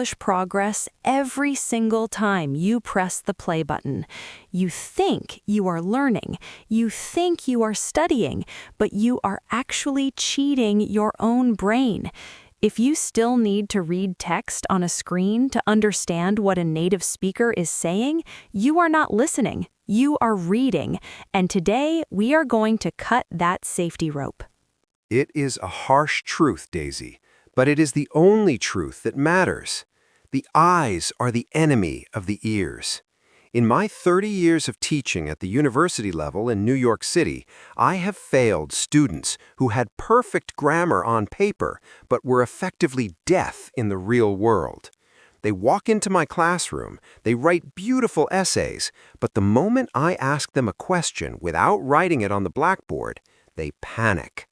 English progress every single time you press the play button. You think you are learning, you think you are studying, but you are actually cheating your own brain. If you still need to read text on a screen to understand what a native speaker is saying, you are not listening, you are reading. And today, we are going to cut that safety rope. It is a harsh truth, Daisy, but it is the only truth that matters. The eyes are the enemy of the ears. In my 30 years of teaching at the university level in New York City, I have failed students who had perfect grammar on paper but were effectively deaf in the real world. They walk into my classroom, they write beautiful essays, but the moment I ask them a question without writing it on the blackboard, they panic.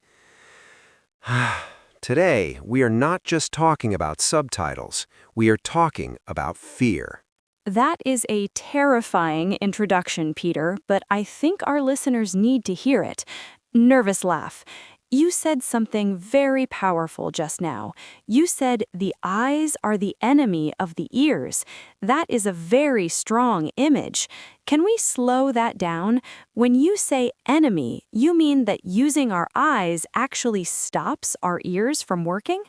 Today, we are not just talking about subtitles, we are talking about fear. That is a terrifying introduction, Peter, but I think our listeners need to hear it. Nervous laugh. You said something very powerful just now. You said the eyes are the enemy of the ears. That is a very strong image. Can we slow that down? When you say enemy, you mean that using our eyes actually stops our ears from working?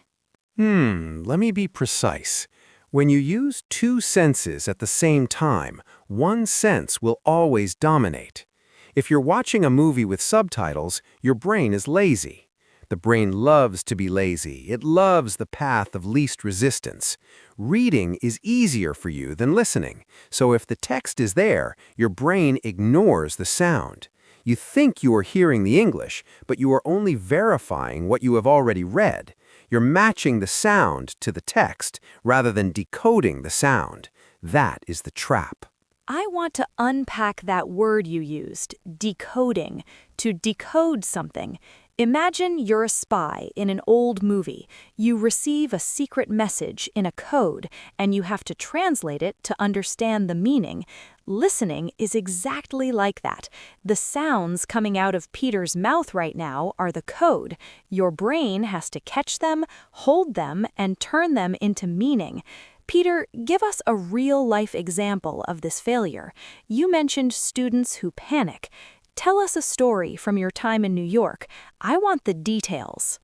Let me be precise. When you use two senses at the same time, one sense will always dominate. If you're watching a movie with subtitles, your brain is lazy. The brain loves to be lazy. It loves the path of least resistance. Reading is easier for you than listening, so if the text is there, your brain ignores the sound. You think you are hearing the English, but you are only verifying what you have already read. You're matching the sound to the text rather than decoding the sound. That is the trap. I want to unpack that word you used, decoding, to decode something. Imagine you're a spy in an old movie. You receive a secret message in a code, and you have to translate it to understand the meaning. Listening is exactly like that. The sounds coming out of Peter's mouth right now are the code. Your brain has to catch them, hold them, and turn them into meaning. Peter, give us a real-life example of this failure. You mentioned students who panic. Tell us a story from your time in New York. I want the details.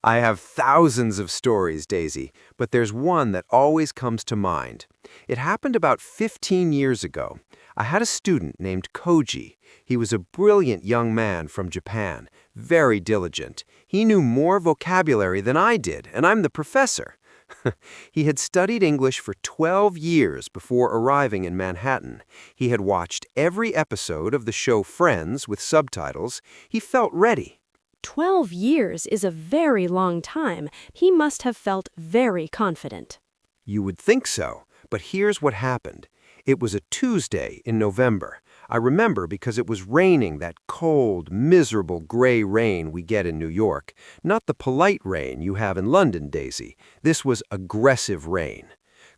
I have thousands of stories, Daisy, but there's one that always comes to mind. It happened about 15 years ago. I had a student named Koji. He was a brilliant young man from Japan, very diligent. He knew more vocabulary than I did, and I'm the professor. He had studied English for 12 years before arriving in Manhattan. He had watched every episode of the show Friends with subtitles. He felt ready. 12 years is a very long time. He must have felt very confident. You would think so, but here's what happened. It was a Tuesday in November. I remember because it was raining, that cold, miserable gray rain we get in New York. Not the polite rain you have in London, Daisy. This was aggressive rain.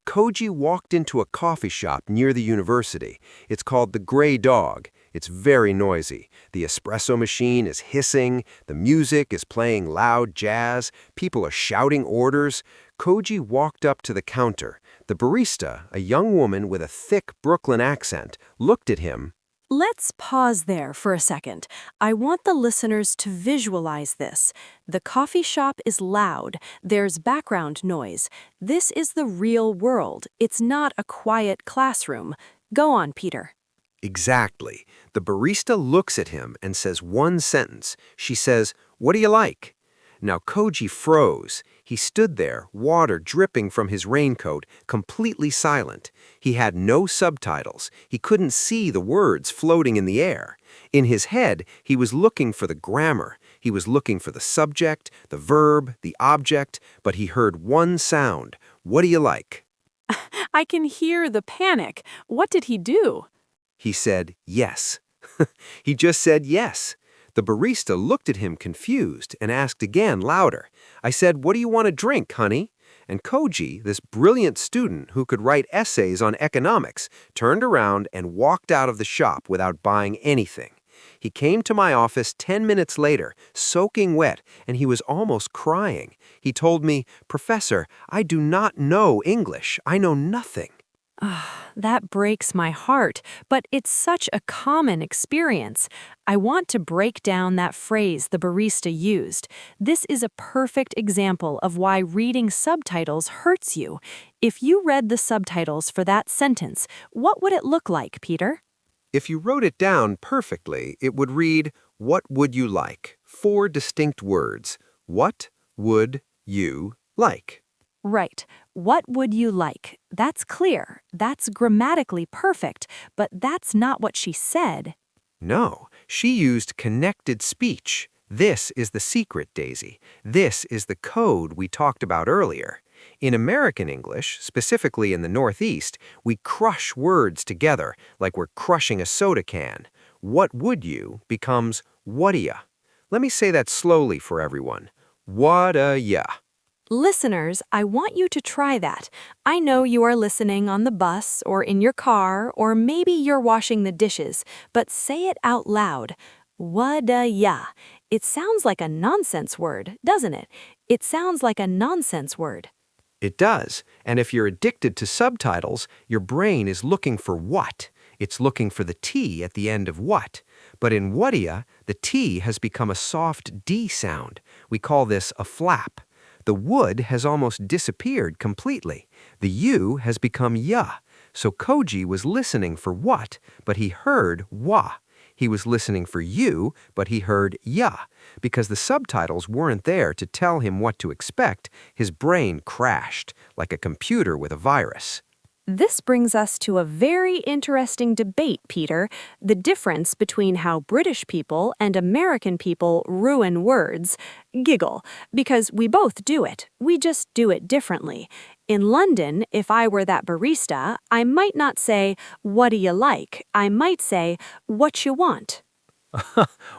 Koji walked into a coffee shop near the university. It's called the Gray Dog. It's very noisy. The espresso machine is hissing. The music is playing loud jazz. People are shouting orders. Koji walked up to the counter. The barista, a young woman with a thick Brooklyn accent, looked at him. Let's pause there for a second. I want the listeners to visualize this. The coffee shop is loud. There's background noise. This is the real world. It's not a quiet classroom. Go on, Peter. Exactly. The barista looks at him and says one sentence. She says, "What do you like?" Now Koji froze. He stood there, water dripping from his raincoat, completely silent. He had no subtitles. He couldn't see the words floating in the air. In his head, he was looking for the grammar. He was looking for the subject, the verb, the object, but he heard one sound. "What do you like?" I can hear the panic. What did he do? He said, "Yes." He just said yes. The barista looked at him confused and asked again louder. I said, "What do you want to drink, honey?" And Koji, this brilliant student who could write essays on economics, turned around and walked out of the shop without buying anything. He came to my office 10 minutes later, soaking wet, and he was almost crying. He told me, "Professor, I do not know English. I know nothing." That breaks my heart, but it's such a common experience. I want to break down that phrase the barista used. This is a perfect example of why reading subtitles hurts you. If you read the subtitles for that sentence, what would it look like, Peter? If you wrote it down perfectly, it would read, "What would you like?" 4 distinct words. What would you like? Right. What would you like? That's clear. That's grammatically perfect, but that's not what she said. No, she used connected speech. This is the secret, Daisy. This is the code we talked about earlier. In American English, specifically in the Northeast, we crush words together like we're crushing a soda can. What would you becomes what'ya. Let me say that slowly for everyone. What'ya. Listeners, I want you to try that. I know you are listening on the bus or in your car or maybe you're washing the dishes, but say it out loud. Wada-ya. It sounds like a nonsense word, doesn't it? It sounds like a nonsense word. It does, and if you're addicted to subtitles, your brain is looking for what. It's looking for the T at the end of what. But in what'ya, the T has become a soft D sound. We call this a flap. The would has almost disappeared completely. The U has become ya. So Koji was listening for what, but he heard wa. He was listening for you, but he heard ya. Because the subtitles weren't there to tell him what to expect, his brain crashed, like a computer with a virus. This brings us to a very interesting debate, Peter, the difference between how British people and American people ruin words. Giggle, because we both do it. We just do it differently. In London, if I were that barista, I might not say, "What do you like?" I might say, "What you want?"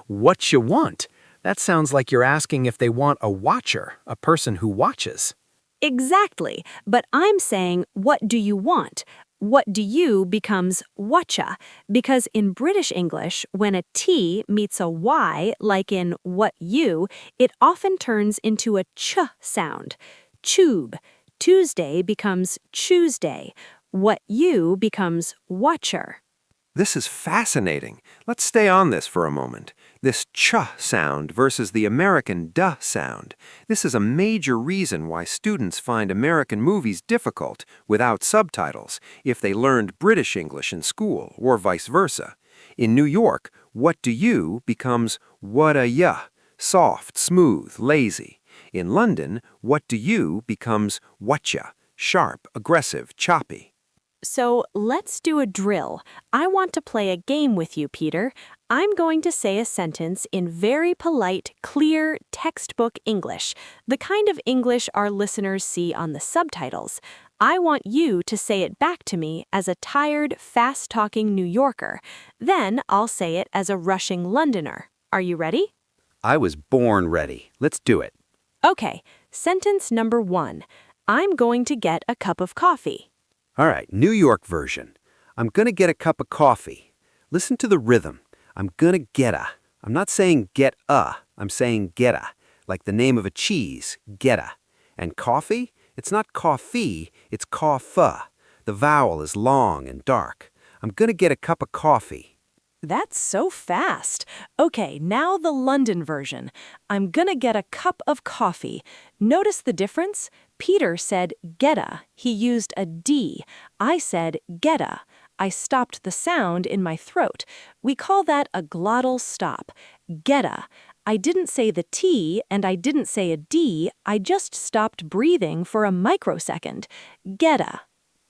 What you want? That sounds like you're asking if they want a watcher, a person who watches. Exactly, but I'm saying, what do you want? What do you becomes whatcha, because in British English, when a T meets a Y, like in what you, it often turns into a ch sound. Tube. Tuesday becomes Tuesday. What you becomes watcher. This is fascinating. Let's stay on this for a moment. This ch sound versus the American duh sound. This is a major reason why students find American movies difficult without subtitles if they learned British English in school or vice versa. In New York, what do you becomes what-a-ya, soft, smooth, lazy. In London, what do you becomes whatcha, sharp, aggressive, choppy. So let's do a drill. I want to play a game with you, Peter. I'm going to say a sentence in very polite, clear, textbook English, the kind of English our listeners see on the subtitles. I want you to say it back to me as a tired, fast-talking New Yorker. Then I'll say it as a rushing Londoner. Are you ready? I was born ready. Let's do it. Okay, sentence number 1. I'm going to get a cup of coffee. All right, New York version. I'm gonna get a cup of coffee. Listen to the rhythm. I'm gonna get a. I'm not saying get a, I'm saying get a, like the name of a cheese, get a. And coffee? It's not coffee, it's cough-a. The vowel is long and dark. I'm gonna get a cup of coffee. That's so fast. Okay, now the London version. I'm gonna get a cup of coffee. Notice the difference? Peter said getta. He used a D. I said getta. I stopped the sound in my throat. We call that a glottal stop. Getta. I didn't say the T and I didn't say a D. I just stopped breathing for a microsecond. Getta.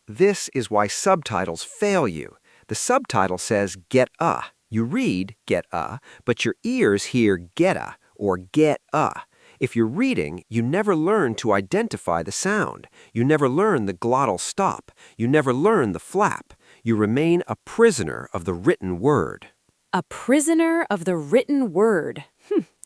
This is why subtitles fail you. The subtitle says get a. You read get a, but your ears hear get a or get a. If you're reading, you never learn to identify the sound. You never learn the glottal stop. You never learn the flap. You remain a prisoner of the written word. A prisoner of the written word.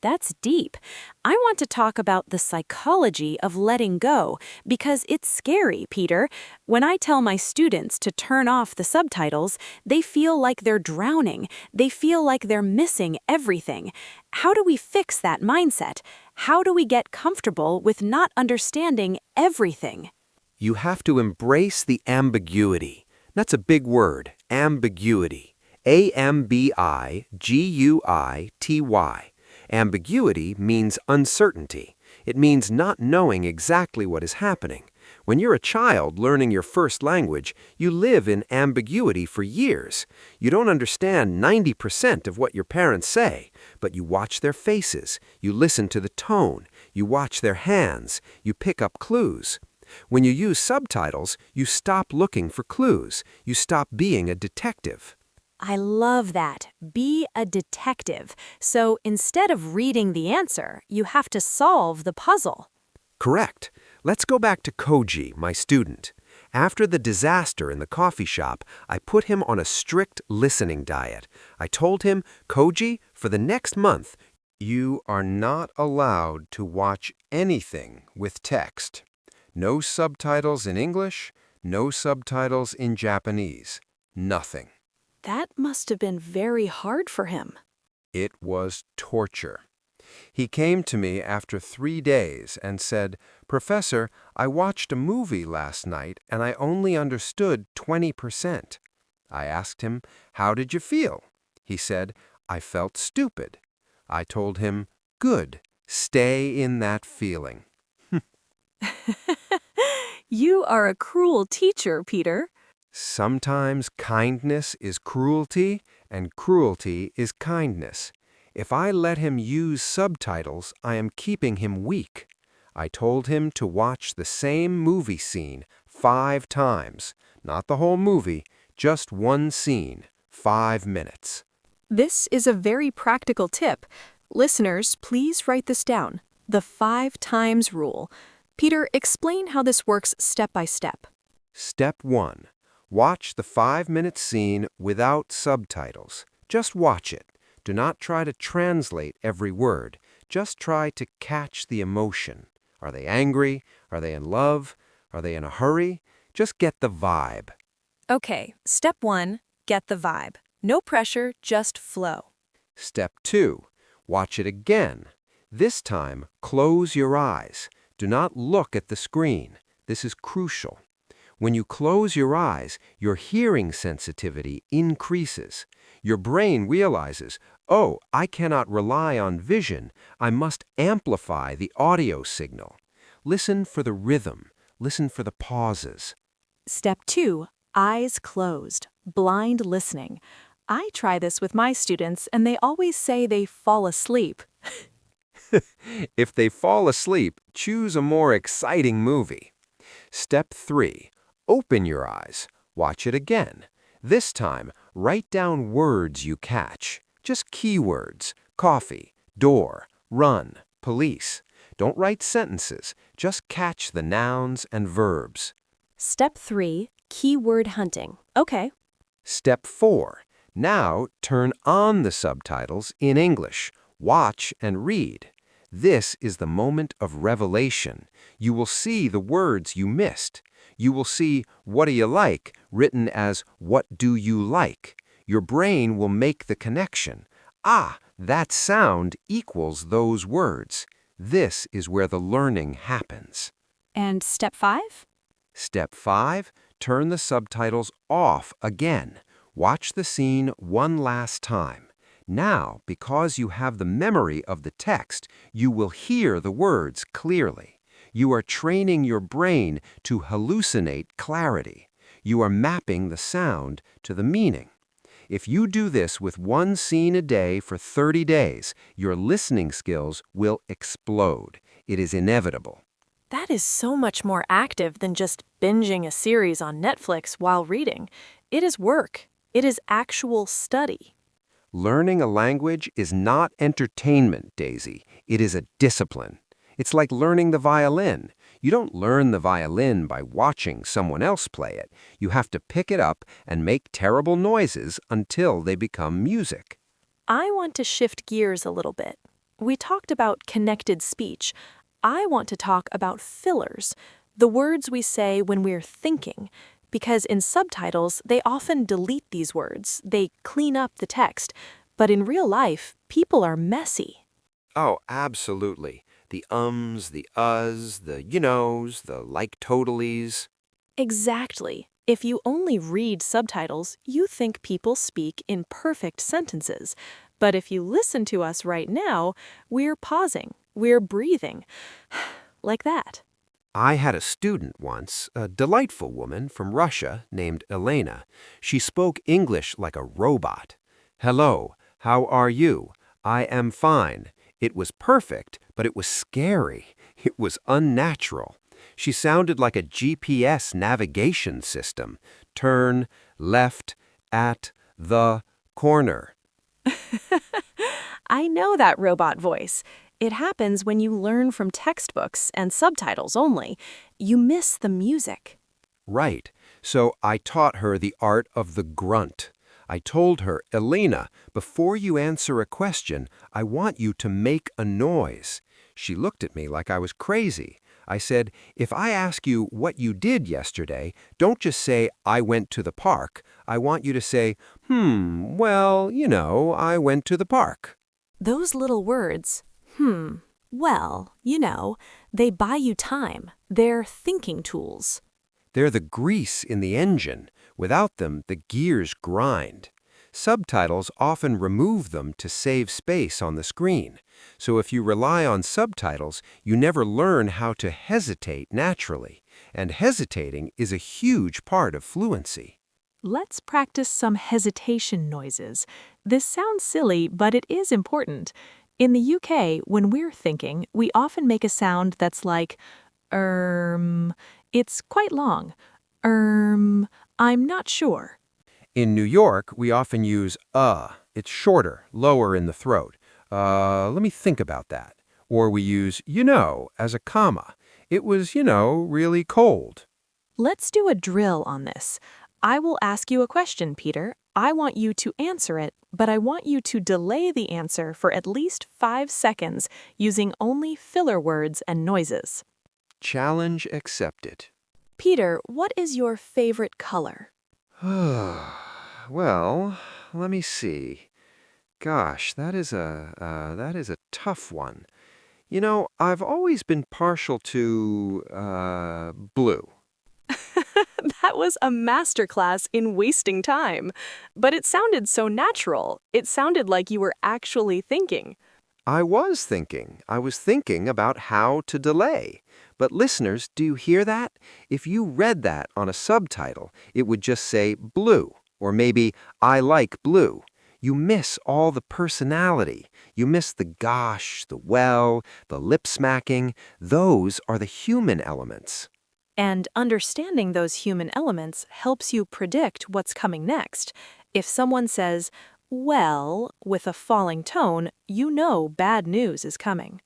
That's deep. I want to talk about the psychology of letting go, because it's scary, Peter. When I tell my students to turn off the subtitles, they feel like they're drowning. They feel like they're missing everything. How do we fix that mindset? How do we get comfortable with not understanding everything? You have to embrace the ambiguity. That's a big word, ambiguity. A-M-B-I-G-U-I-T-Y. Ambiguity means uncertainty. It means not knowing exactly what is happening. When you're a child learning your first language, you live in ambiguity for years. You don't understand 90% of what your parents say, but you watch their faces, you listen to the tone, you watch their hands, you pick up clues. When you use subtitles, you stop looking for clues. You stop being a detective. I love that. Be a detective. So instead of reading the answer, you have to solve the puzzle. Correct. Let's go back to Koji, my student. After the disaster in the coffee shop, I put him on a strict listening diet. I told him, Koji, for the next month, you are not allowed to watch anything with text. No subtitles in English, no subtitles in Japanese. Nothing. That must have been very hard for him. It was torture. He came to me after 3 days and said, Professor, I watched a movie last night and I only understood 20%. I asked him, how did you feel? He said, I felt stupid. I told him, good, stay in that feeling. You are a cruel teacher, Peter. Sometimes kindness is cruelty, and cruelty is kindness. If I let him use subtitles, I am keeping him weak. I told him to watch the same movie scene 5 times. Not the whole movie, just one scene, 5 minutes. This is a very practical tip. Listeners, please write this down. The 5 times rule. Peter, explain how this works step by step. Step 1. Watch the 5-minute scene without subtitles. Just watch it. Do not try to translate every word. Just try to catch the emotion. Are they angry? Are they in love? Are they in a hurry? Just get the vibe. Okay, step 1, get the vibe. No pressure, just flow. Step 2. Watch it again. This time, close your eyes. Do not look at the screen. This is crucial. When you close your eyes, your hearing sensitivity increases. Your brain realizes, oh, I cannot rely on vision. I must amplify the audio signal. Listen for the rhythm. Listen for the pauses. Step 2, eyes closed, blind listening. I try this with my students, and they always say they fall asleep. If they fall asleep, choose a more exciting movie. Step 3. Open your eyes. Watch it again. This time, write down words you catch. Just keywords. Coffee, door, run, police. Don't write sentences. Just catch the nouns and verbs. Step 3, keyword hunting. Okay. Step 4. Now turn on the subtitles in English. Watch and read. This is the moment of revelation. You will see the words you missed. You will see "what do you like" written as "what do you like." Your brain will make the connection. Ah, that sound equals those words. This is where the learning happens. And step 5? Step 5, turn the subtitles off again. Watch the scene one last time. Now, because you have the memory of the text, you will hear the words clearly. You are training your brain to hallucinate clarity. You are mapping the sound to the meaning. If you do this with one scene a day for 30 days, your listening skills will explode. It is inevitable. That is so much more active than just binging a series on Netflix while reading. It is work. It is actual study. Learning a language is not entertainment, Daisy. It is a discipline. It's like learning the violin. You don't learn the violin by watching someone else play it. You have to pick it up and make terrible noises until they become music. I want to shift gears a little bit. We talked about connected speech. I want to talk about fillers, the words we say when we're thinking, because in subtitles, they often delete these words. They clean up the text. But in real life, people are messy. Oh, absolutely. The ums, the uhs, the you knows, the like totallys. Exactly. If you only read subtitles, you think people speak in perfect sentences. But if you listen to us right now, we're pausing, we're breathing, like that. I had a student once, a delightful woman from Russia named Elena. She spoke English like a robot. Hello, how are you? I am fine. It was perfect, but it was scary. It was unnatural. She sounded like a GPS navigation system. Turn, left, at, the, corner. I know that robot voice. It happens when you learn from textbooks and subtitles only. You miss the music. Right. So I taught her the art of the grunt. I told her, Elena, before you answer a question, I want you to make a noise. She looked at me like I was crazy. I said, if I ask you what you did yesterday, don't just say, I went to the park. I want you to say, well, I went to the park. Those little words, well, they buy you time. They're thinking tools. They're the grease in the engine. Without them, the gears grind. Subtitles often remove them to save space on the screen. So if you rely on subtitles, you never learn how to hesitate naturally. And hesitating is a huge part of fluency. Let's practice some hesitation noises. This sounds silly, but it is important. In the UK, when we're thinking, we often make a sound that's like, It's quite long. I'm not sure. In New York, we often use It's shorter, lower in the throat. Let me think about that. Or we use, as a comma. It was, really cold. Let's do a drill on this. I will ask you a question, Peter. I want you to answer it, but I want you to delay the answer for at least 5 seconds using only filler words and noises. Challenge accepted. Peter, what is your favorite color? Well, let me see. Gosh, that is a tough one. I've always been partial to blue. That was a masterclass in wasting time. But it sounded so natural. It sounded like you were actually thinking. I was thinking about how to delay. But listeners, do you hear that? If you read that on a subtitle, it would just say blue, or maybe I like blue. You miss all the personality. You miss the gosh, the well, the lip smacking. Those are the human elements. And understanding those human elements helps you predict what's coming next. If someone says, well, with a falling tone, you know bad news is coming.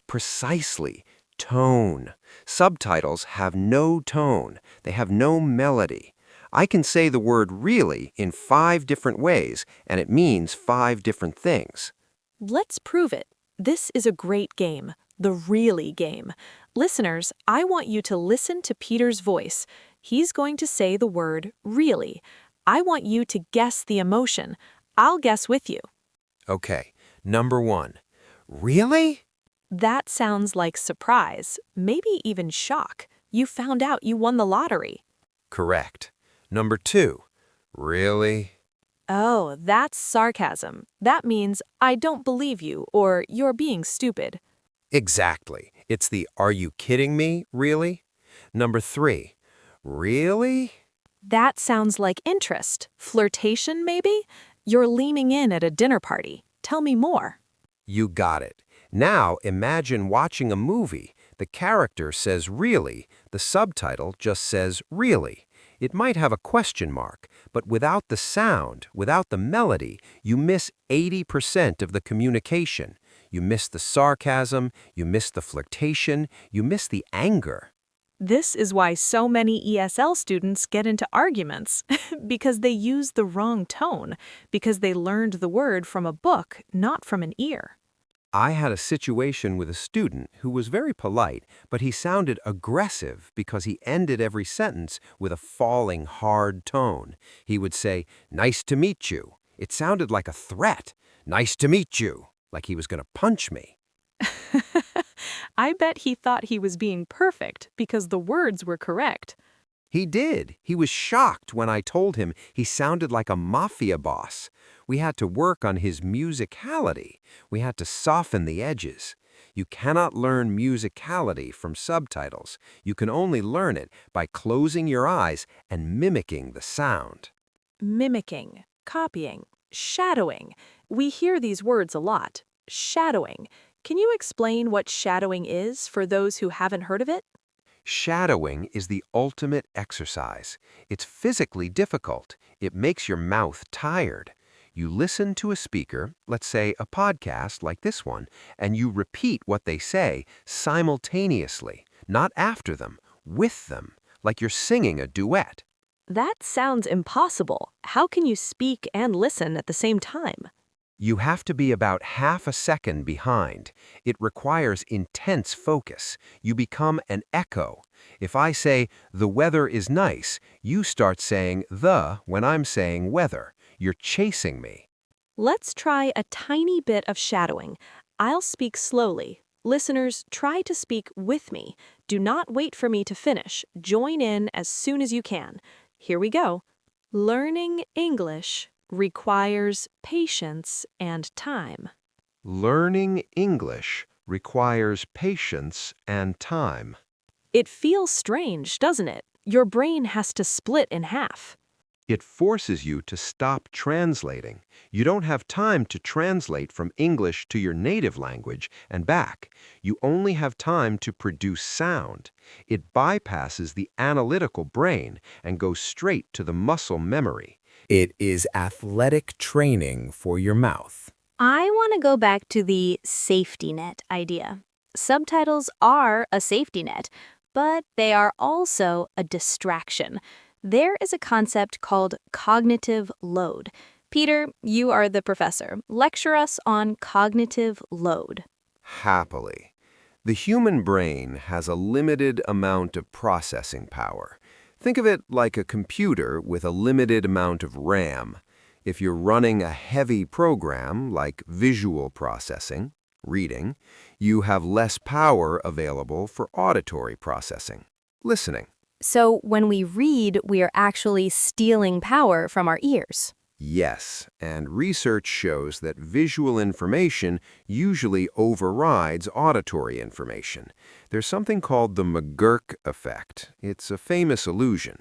Precisely. Tone. Subtitles have no tone. They have no melody. I can say the word really in 5 different ways, and it means 5 different things. Let's prove it. This is a great game, the really game. Listeners, I want you to listen to Peter's voice. He's going to say the word really. I want you to guess the emotion. I'll guess with you. Okay, number 1. Really? That sounds like surprise, maybe even shock. You found out you won the lottery. Correct. Number 2. Really? Oh, that's sarcasm. That means I don't believe you or you're being stupid. Exactly. It's the are you kidding me, really? Number 3. Really? That sounds like interest. Flirtation, maybe? You're leaning in at a dinner party. Tell me more. You got it. Now imagine watching a movie. The character says really, the subtitle just says really. It might have a question mark, but without the sound, without the melody, you miss 80% of the communication. You miss the sarcasm, you miss the flirtation, you miss the anger. This is why so many ESL students get into arguments, because they use the wrong tone, because they learned the word from a book, not from an ear. I had a situation with a student who was very polite, but he sounded aggressive because he ended every sentence with a falling, hard tone. He would say, "Nice to meet you." It sounded like a threat. "Nice to meet you," like he was going to punch me. I bet he thought he was being perfect because the words were correct. He did. He was shocked when I told him he sounded like a mafia boss. We had to work on his musicality. We had to soften the edges. You cannot learn musicality from subtitles. You can only learn it by closing your eyes and mimicking the sound. Mimicking, copying, shadowing. We hear these words a lot. Shadowing. Can you explain what shadowing is for those who haven't heard of it? Shadowing is the ultimate exercise. It's physically difficult. It makes your mouth tired. You listen to a speaker, let's say a podcast like this one, and you repeat what they say simultaneously, not after them, with them, like you're singing a duet. That sounds impossible. How can you speak and listen at the same time? You have to be about half a second behind. It requires intense focus. You become an echo. If I say, "The weather is nice," you start saying "the" when I'm saying "weather." You're chasing me. Let's try a tiny bit of shadowing. I'll speak slowly. Listeners, try to speak with me. Do not wait for me to finish. Join in as soon as you can. Here we go. Learning English requires patience and time. Learning English requires patience and time. It feels strange, doesn't it? Your brain has to split in half. It forces you to stop translating. You don't have time to translate from English to your native language and back. You only have time to produce sound. It bypasses the analytical brain and goes straight to the muscle memory. It is athletic training for your mouth. I want to go back to the safety net idea. Subtitles are a safety net, but they are also a distraction. There is a concept called cognitive load. Peter, you are the professor. Lecture us on cognitive load. Happily. The human brain has a limited amount of processing power. Think of it like a computer with a limited amount of RAM. If you're running a heavy program like visual processing, reading, you have less power available for auditory processing, listening. So when we read, we are actually stealing power from our ears. Yes, and research shows that visual information usually overrides auditory information. There's something called the McGurk effect. It's a famous illusion.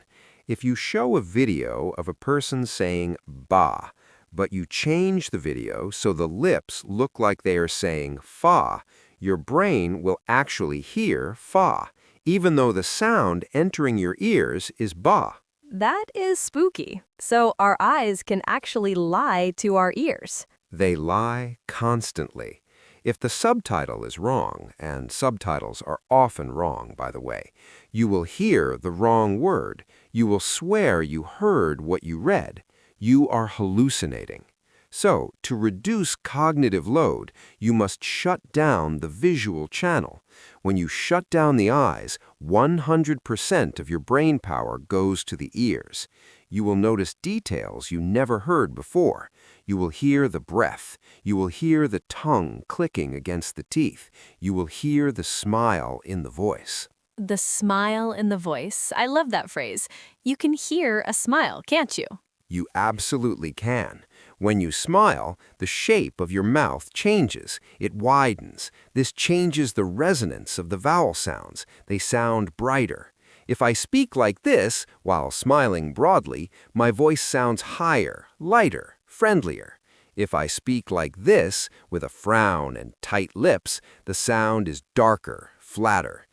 If you show a video of a person saying ba, but you change the video so the lips look like they are saying fa, your brain will actually hear fa, even though the sound entering your ears is ba. That is spooky. So our eyes can actually lie to our ears. They lie constantly. If the subtitle is wrong, and subtitles are often wrong, by the way, you will hear the wrong word. You will swear you heard what you read. You are hallucinating. So, to reduce cognitive load, you must shut down the visual channel. When you shut down the eyes, 100% of your brain power goes to the ears. You will notice details you never heard before. You will hear the breath. You will hear the tongue clicking against the teeth. You will hear the smile in the voice. The smile in the voice. I love that phrase. You can hear a smile, can't you? You absolutely can. When you smile, the shape of your mouth changes. It widens. This changes the resonance of the vowel sounds. They sound brighter. If I speak like this, while smiling broadly, my voice sounds higher, lighter, friendlier. If I speak like this, with a frown and tight lips, the sound is darker, flatter.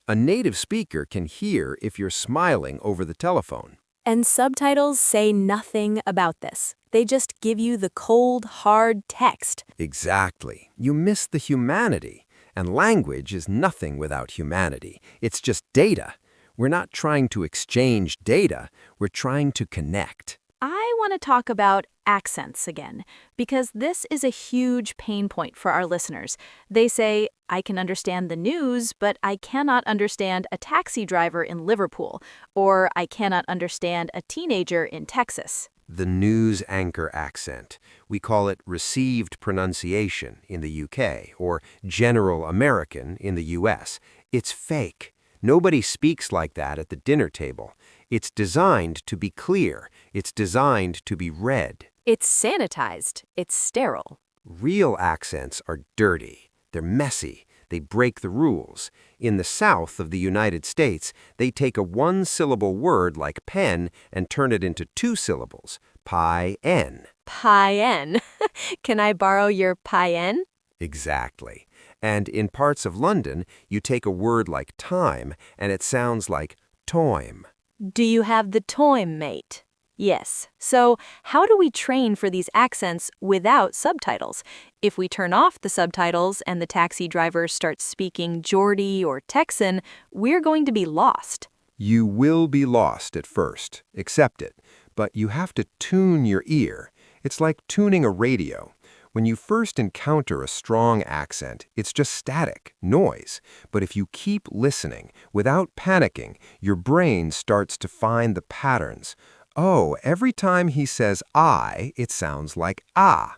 A native speaker can hear if you're smiling over the telephone. And subtitles say nothing about this. They just give you the cold, hard text. Exactly. You miss the humanity. And language is nothing without humanity. It's just data. We're not trying to exchange data. We're trying to connect. I want to talk about accents again, because this is a huge pain point for our listeners. They say, I can understand the news, but I cannot understand a taxi driver in Liverpool, or I cannot understand a teenager in Texas. The news anchor accent. We call it received pronunciation in the UK or general American in the US. It's fake. Nobody speaks like that at the dinner table. It's designed to be clear. It's designed to be read. It's sanitized. It's sterile. Real accents are dirty. They're messy. They break the rules. In the South of the United States, they take a one-syllable word like pen and turn it into two syllables. Pie-en. Pie-en. Can I borrow your pie-en? Exactly. And in parts of London, you take a word like time and it sounds like toime. Do you have the toime, mate? Yes. So how do we train for these accents without subtitles? If we turn off the subtitles and the taxi driver starts speaking Geordie or Texan, we're going to be lost. You will be lost at first. Accept it. But you have to tune your ear. It's like tuning a radio. When you first encounter a strong accent, it's just static, noise. But if you keep listening, without panicking, your brain starts to find the patterns. Oh, every time he says I, it sounds like ah.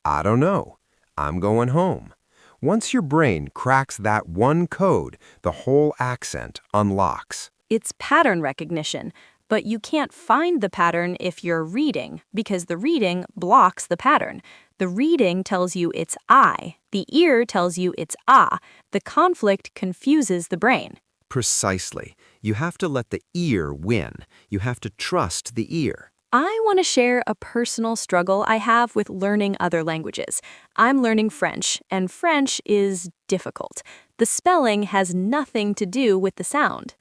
I don't know. I'm going home. Once your brain cracks that one code, the whole accent unlocks. It's pattern recognition, but you can't find the pattern if you're reading, because the reading blocks the pattern. The reading tells you it's I. The ear tells you it's ah. The conflict confuses the brain. Precisely. You have to let the ear win. You have to trust the ear. I want to share a personal struggle I have with learning other languages. I'm learning French, and French is difficult. The spelling has nothing to do with the sound.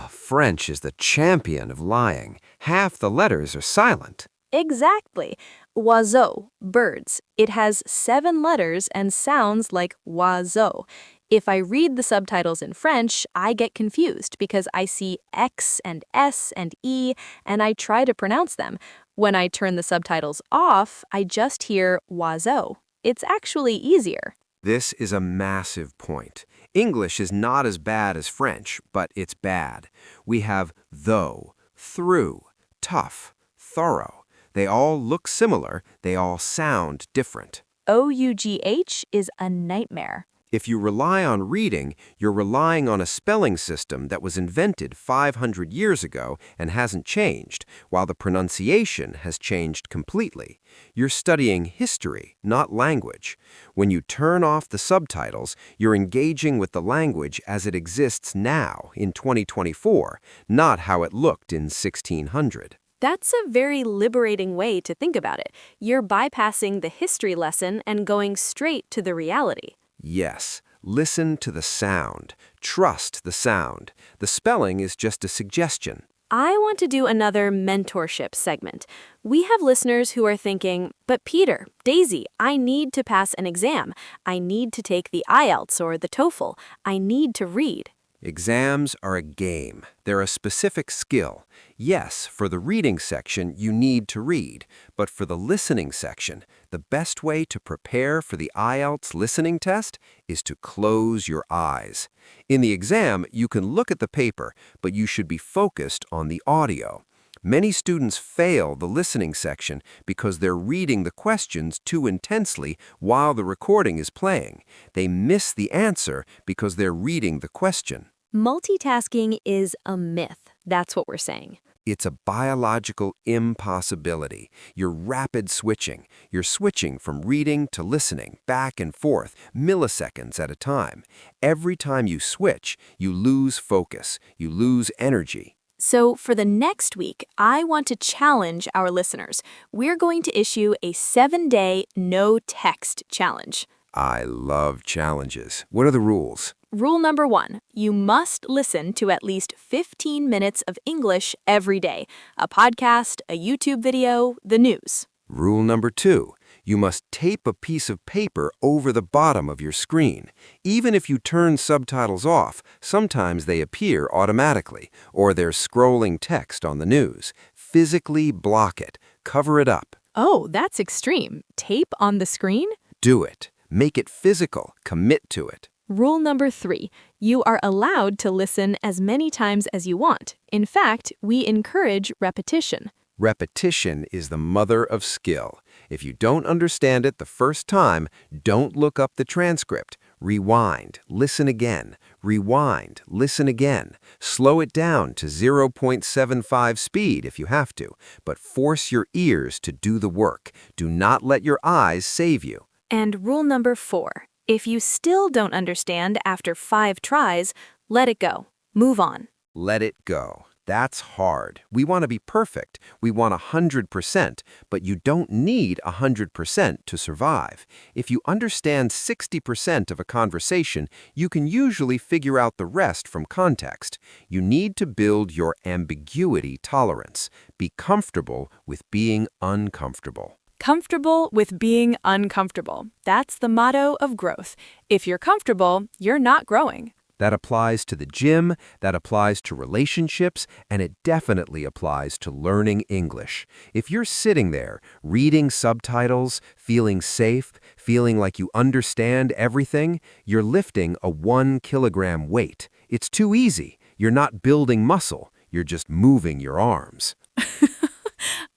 French is the champion of lying. Half the letters are silent. Exactly. Oiseau, birds. It has 7 letters and sounds like oiseau. If I read the subtitles in French, I get confused because I see X and S and E, and I try to pronounce them. When I turn the subtitles off, I just hear oiseau. It's actually easier. This is a massive point. English is not as bad as French, but it's bad. We have though, through, tough, thorough. They all look similar. They all sound different. OUGH is a nightmare. If you rely on reading, you're relying on a spelling system that was invented 500 years ago and hasn't changed, while the pronunciation has changed completely. You're studying history, not language. When you turn off the subtitles, you're engaging with the language as it exists now in 2024, not how it looked in 1600. That's a very liberating way to think about it. You're bypassing the history lesson and going straight to the reality. Yes, listen to the sound. Trust the sound. The spelling is just a suggestion. I want to do another mentorship segment. We have listeners who are thinking, but Peter, Daisy, I need to pass an exam. I need to take the IELTS or the TOEFL. I need to read. Exams are a game. They're a specific skill. Yes, for the reading section, you need to read. But for the listening section, the best way to prepare for the IELTS listening test is to close your eyes. In the exam, you can look at the paper, but you should be focused on the audio. Many students fail the listening section because they're reading the questions too intensely while the recording is playing. They miss the answer because they're reading the question. Multitasking is a myth. That's what we're saying. It's a biological impossibility. You're rapid switching. You're switching from reading to listening, back and forth, milliseconds at a time. Every time you switch, you lose focus. You lose energy. So for the next week, I want to challenge our listeners. We're going to issue a 7-day no-text challenge. I love challenges. What are the rules? Rule number 1, you must listen to at least 15 minutes of English every day. A podcast, a YouTube video, the news. Rule number 2, you must tape a piece of paper over the bottom of your screen. Even if you turn subtitles off, sometimes they appear automatically, or there's scrolling text on the news. Physically block it. Cover it up. Oh, that's extreme. Tape on the screen? Do it. Make it physical. Commit to it. Rule number 3. You are allowed to listen as many times as you want. In fact, we encourage repetition. Repetition is the mother of skill. If you don't understand it the first time, don't look up the transcript. Rewind, listen again. Rewind, listen again. Slow it down to 0.75 speed if you have to, but force your ears to do the work. Do not let your eyes save you. And rule number 4. If you still don't understand after 5 tries, let it go. Move on. Let it go. That's hard. We want to be perfect. We want 100%, but you don't need 100% to survive. If you understand 60% of a conversation, you can usually figure out the rest from context. You need to build your ambiguity tolerance. Be comfortable with being uncomfortable. Comfortable with being uncomfortable. That's the motto of growth. If you're comfortable, you're not growing. That applies to the gym, that applies to relationships, and it definitely applies to learning English. If you're sitting there, reading subtitles, feeling safe, feeling like you understand everything, you're lifting a 1-kilogram weight. It's too easy. You're not building muscle. You're just moving your arms.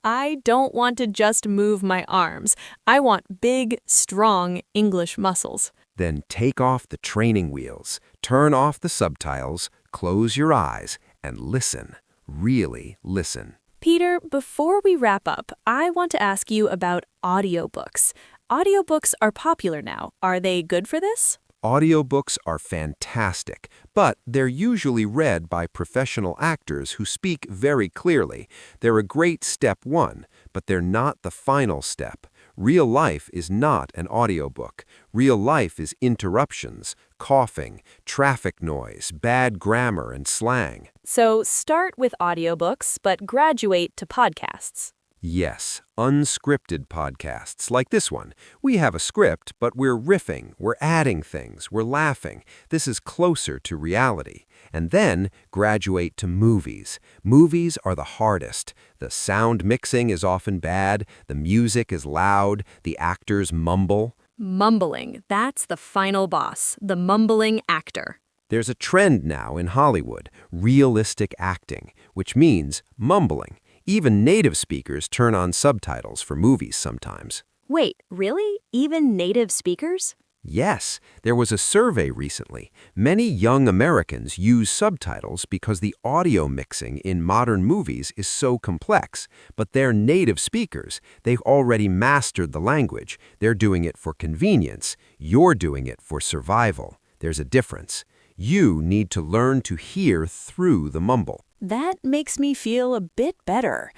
I don't want to just move my arms. I want big, strong English muscles. Then take off the training wheels, turn off the subtitles, close your eyes, and listen. Really listen. Peter, before we wrap up, I want to ask you about audiobooks. Audiobooks are popular now. Are they good for this? Audiobooks are fantastic, but they're usually read by professional actors who speak very clearly. They're a great step one, but they're not the final step. Real life is not an audiobook. Real life is interruptions, coughing, traffic noise, bad grammar, and slang. So start with audiobooks, but graduate to podcasts. Yes, unscripted podcasts like this one. We have a script, but we're riffing, we're adding things, we're laughing. This is closer to reality. And then graduate to movies. Movies are the hardest. The sound mixing is often bad, the music is loud, the actors mumble. Mumbling, that's the final boss, the mumbling actor. There's a trend now in Hollywood, realistic acting, which means mumbling. Even native speakers turn on subtitles for movies sometimes. Wait, really? Even native speakers? Yes, there was a survey recently. Many young Americans use subtitles because the audio mixing in modern movies is so complex, but they're native speakers. They've already mastered the language. They're doing it for convenience. You're doing it for survival. There's a difference. You need to learn to hear through the mumble. That makes me feel a bit better.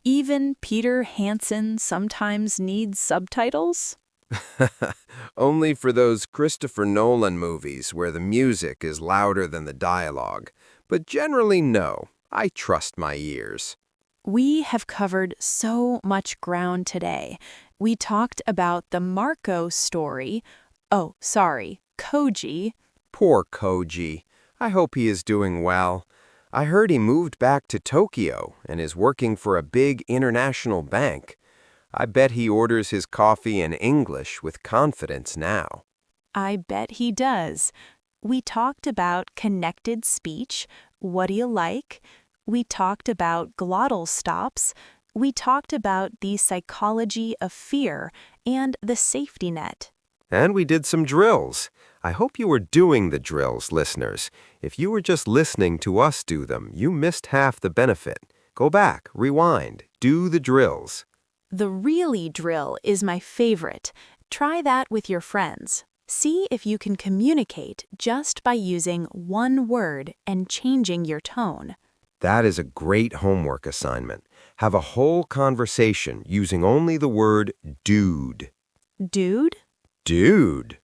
Even Peter Hansen sometimes needs subtitles. Only for those Christopher Nolan movies where the music is louder than the dialogue. But generally, no. I trust my ears. We have covered so much ground today. We talked about the Marco story. Koji. Poor Koji. I hope he is doing well. I heard he moved back to Tokyo and is working for a big international bank. I bet he orders his coffee in English with confidence now. I bet he does. We talked about connected speech. What do you like? We talked about glottal stops. We talked about the psychology of fear and the safety net. And we did some drills. I hope you were doing the drills, listeners. If you were just listening to us do them, you missed half the benefit. Go back, rewind, do the drills. The really drill is my favorite. Try that with your friends. See if you can communicate just by using one word and changing your tone. That is a great homework assignment. Have a whole conversation using only the word dude. Dude? Dude.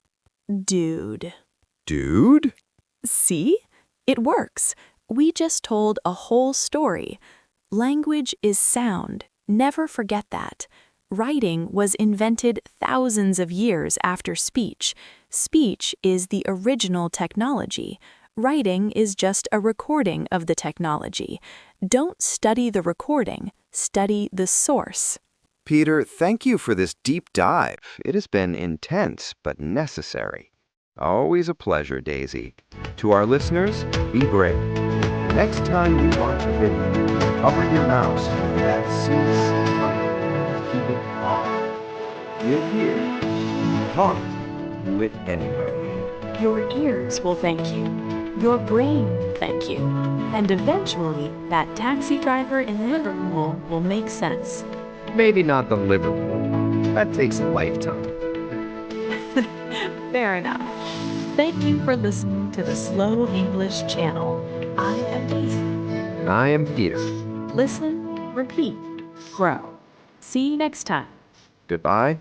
Dude. Dude? See? It works. We just told a whole story. Language is sound. Never forget that. Writing was invented thousands of years after speech. Speech is the original technology. Writing is just a recording of the technology. Don't study the recording, study the source. Peter, thank you for this deep dive. It has been intense but necessary. Always a pleasure, Daisy. To our listeners, be brave. Next time you watch a video, cover your mouse with that CC button. Keep it on. You're here. You can't do it anyway. Your ears will thank you. Your brain thank you. And eventually, that taxi driver in Liverpool will make sense. Maybe not the Liverpool. That takes a lifetime. Fair enough. Thank you for listening to the Slow English channel. I am Daisy. And I am Peter. Listen, repeat, grow. See you next time. Goodbye.